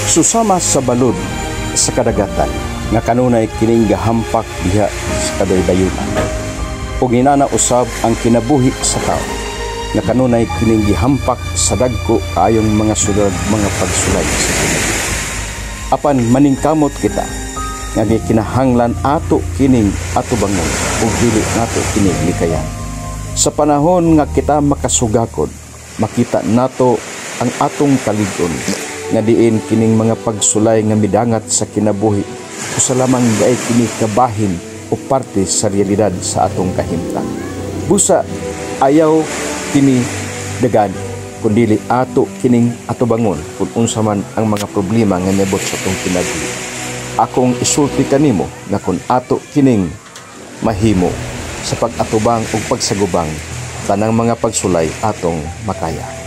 Susama sa balod sa kadagatan nga kanunay kining gahampak diha sa kadaydayonan. Ug inana usab ang kinabuhi sa tao nga kanunay kining gihampak sa dagko kaayong mga sulod mga pagsulay sa kinabuhi. Apan maningkamot kita nga gikinahanglan ato kining atubangon ug dili nato kining likayan. Sa panahon nga kita makasugakod, makita nato ang atong kalig-on nga diin kining mga pagsulay nga midangat sa kinabuhi usa lamang daay kini kabahin o parte sa realidad sa atong kahimtang. Busa ayaw kini dagani kundili ato kining atubangon kung unsa man ang mga problema nga nabot sa atong kinabuhi. Akong isulti kanimo nga kung ato kining mahimo sa pag-atubang ug pagsagubang tanang mga pagsulay atong makaya.